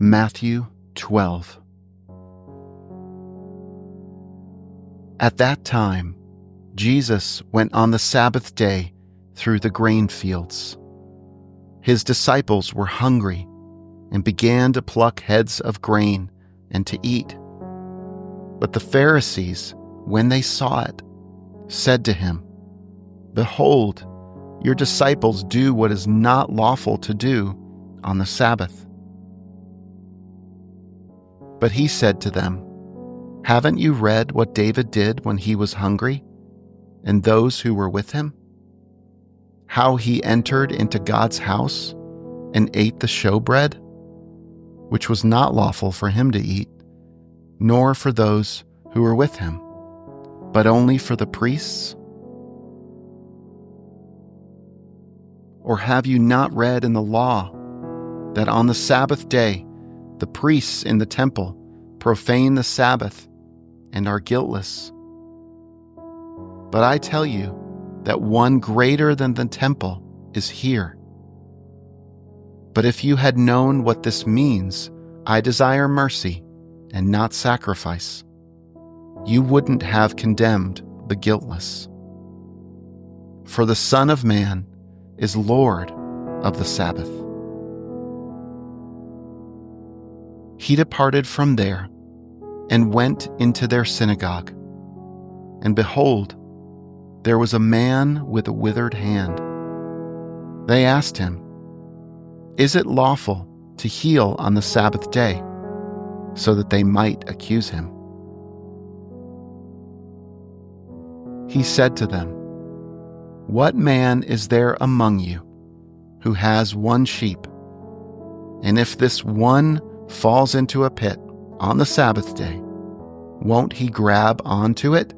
Matthew 12. At that time, Jesus went on the Sabbath day through the grain fields. His disciples were hungry and began to pluck heads of grain and to eat. But the Pharisees, when they saw it, said to him, "Behold, your disciples do what is not lawful to do on the Sabbath." But he said to them, "Haven't you read what David did when he was hungry, and those who were with him? How he entered into God's house and ate the showbread, which was not lawful for him to eat, nor for those who were with him, but only for the priests? Or have you not read in the law that on the Sabbath day the priests in the temple profane the Sabbath and are guiltless? But I tell you that one greater than the temple is here. But if you had known what this means, I desire mercy and not sacrifice, you wouldn't have condemned the guiltless. For the Son of Man is Lord of the Sabbath." He departed from there and went into their synagogue. And behold, there was a man with a withered hand. They asked him, "Is it lawful to heal on the Sabbath day?" so that they might accuse him. He said to them, "What man is there among you who has one sheep, and if this one falls into a pit on the Sabbath day, won't he grab onto it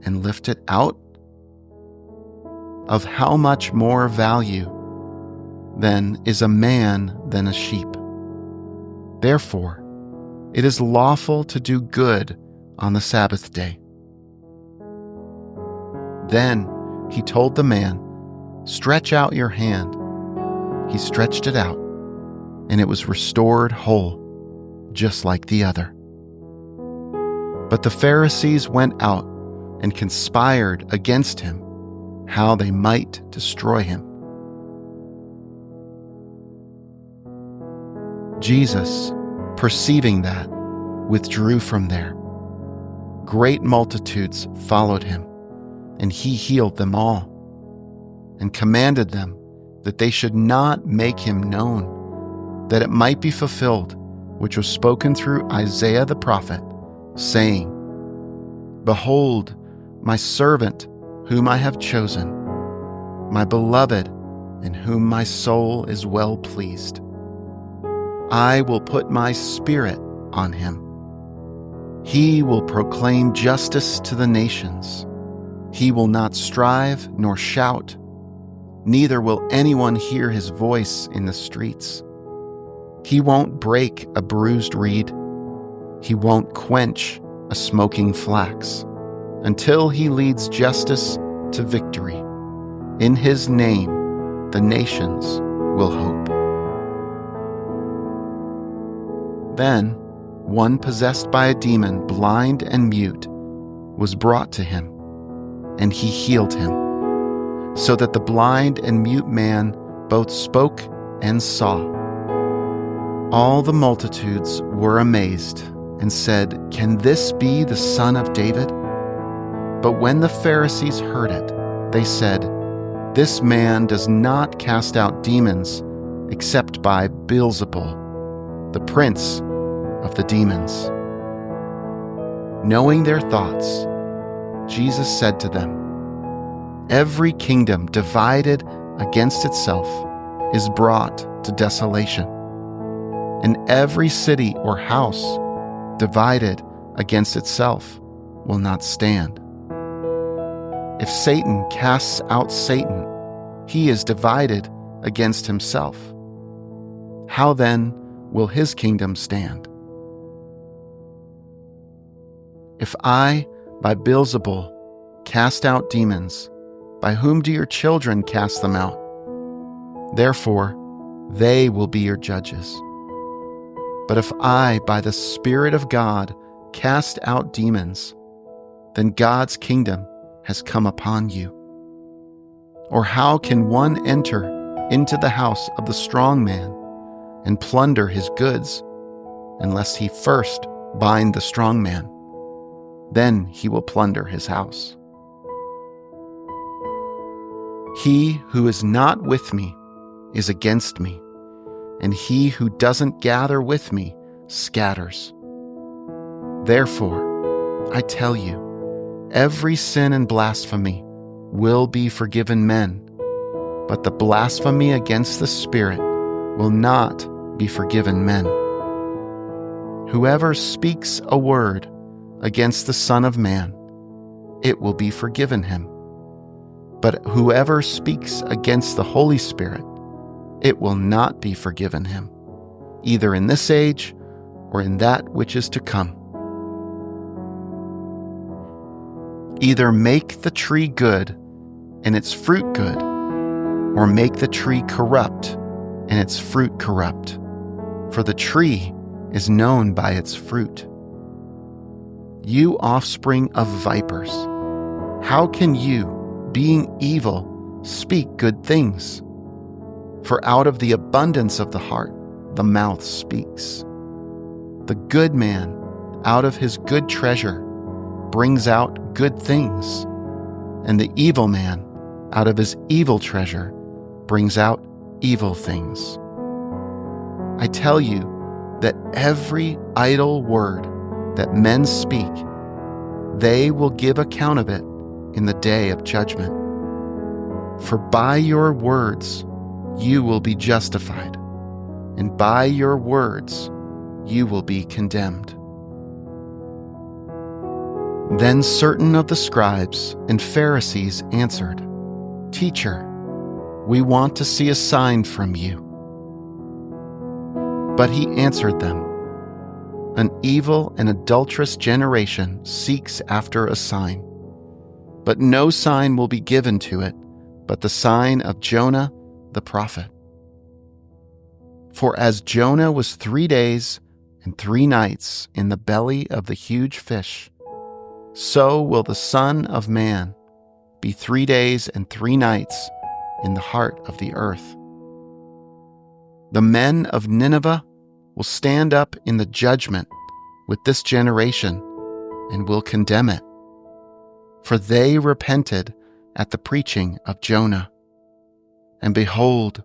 and lift it out? Of how much more value, then, is a man than a sheep? Therefore, it is lawful to do good on the Sabbath day." Then he told the man, "Stretch out your hand." He stretched it out, and it was restored whole, just like the other. But the Pharisees went out and conspired against him, how they might destroy him. Jesus, perceiving that, withdrew from there. Great multitudes followed him, and he healed them all, and commanded them that they should not make him known, that it might be fulfilled which was spoken through Isaiah the prophet, saying, "Behold, my servant whom I have chosen, my beloved, in whom my soul is well pleased. I will put my spirit on him. He will proclaim justice to the nations. He will not strive nor shout, neither will anyone hear his voice in the streets. He won't break a bruised reed. He won't quench a smoking flax, until he leads justice to victory. In his name, the nations will hope." Then one possessed by a demon, blind and mute, was brought to him, and he healed him, so that the blind and mute man both spoke and saw. All the multitudes were amazed and said, "Can this be the Son of David?" But when the Pharisees heard it, they said, "This man does not cast out demons except by Beelzebul, the prince of the demons." Knowing their thoughts, Jesus said to them, "Every kingdom divided against itself is brought to desolation, and every city or house divided against itself will not stand. If Satan casts out Satan, he is divided against himself. How then will his kingdom stand? If I, by Beelzebul, cast out demons, by whom do your children cast them out? Therefore, they will be your judges. But if I, by the Spirit of God, cast out demons, then God's kingdom has come upon you. Or how can one enter into the house of the strong man and plunder his goods unless he first bind the strong man? Then he will plunder his house. He who is not with me is against me, and he who doesn't gather with me scatters. Therefore, I tell you, every sin and blasphemy will be forgiven men, but the blasphemy against the Spirit will not be forgiven men. Whoever speaks a word against the Son of Man, it will be forgiven him. But whoever speaks against the Holy Spirit, it will not be forgiven him, either in this age or in that which is to come. Either make the tree good and its fruit good, or make the tree corrupt and its fruit corrupt. For the tree is known by its fruit. You offspring of vipers, how can you, being evil, speak good things? For out of the abundance of the heart, the mouth speaks. The good man, out of his good treasure, brings out good things, and the evil man, out of his evil treasure, brings out evil things. I tell you that every idle word that men speak, they will give account of it in the day of judgment. For by your words you will be justified, and by your words you will be condemned. Then certain of the scribes and Pharisees answered, Teacher, we want to see a sign from you. But he answered them, An evil and adulterous generation seeks after a sign, but no sign will be given to it but the sign of Jonah the prophet. For as Jonah was 3 days and 3 nights in the belly of the huge fish, so will the Son of Man be 3 days and 3 nights in the heart of the earth. The men of Nineveh will stand up in the judgment with this generation and will condemn it, for they repented at the preaching of Jonah. And behold,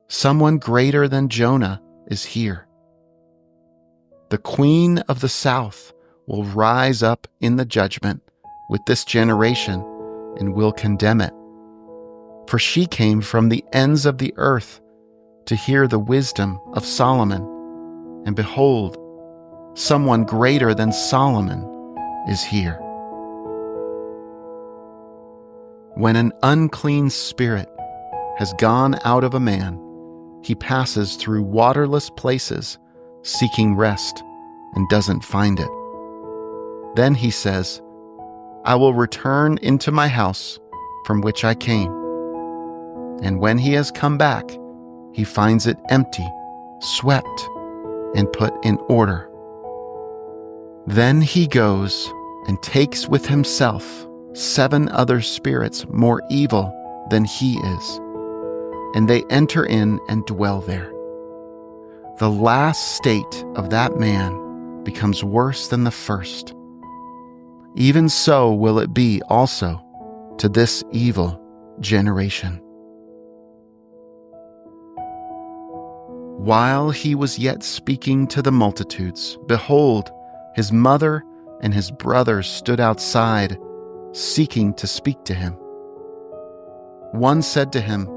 someone greater than Jonah is here. The queen of the south will rise up in the judgment with this generation and will condemn it. For she came from the ends of the earth to hear the wisdom of Solomon. And behold, someone greater than Solomon is here. When an unclean spirit has gone out of a man, he passes through waterless places seeking rest and doesn't find it. Then he says, I will return into my house from which I came. And when he has come back, he finds it empty, swept, and put in order. Then he goes and takes with himself 7 other spirits more evil than he is, and they enter in and dwell there. The last state of that man becomes worse than the first. Even so will it be also to this evil generation. While he was yet speaking to the multitudes, behold, his mother and his brothers stood outside, seeking to speak to him. One said to him,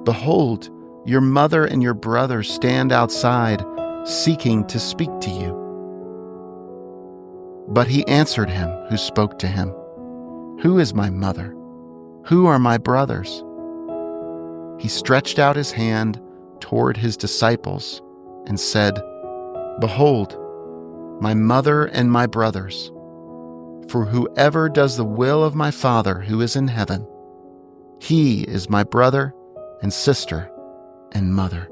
Behold, your mother and your brothers stand outside, seeking to speak to you. But he answered him who spoke to him, Who is my mother? Who are my brothers? He stretched out his hand toward his disciples and said, Behold, my mother and my brothers. For whoever does the will of my Father who is in heaven, he is my brother and sister and mother.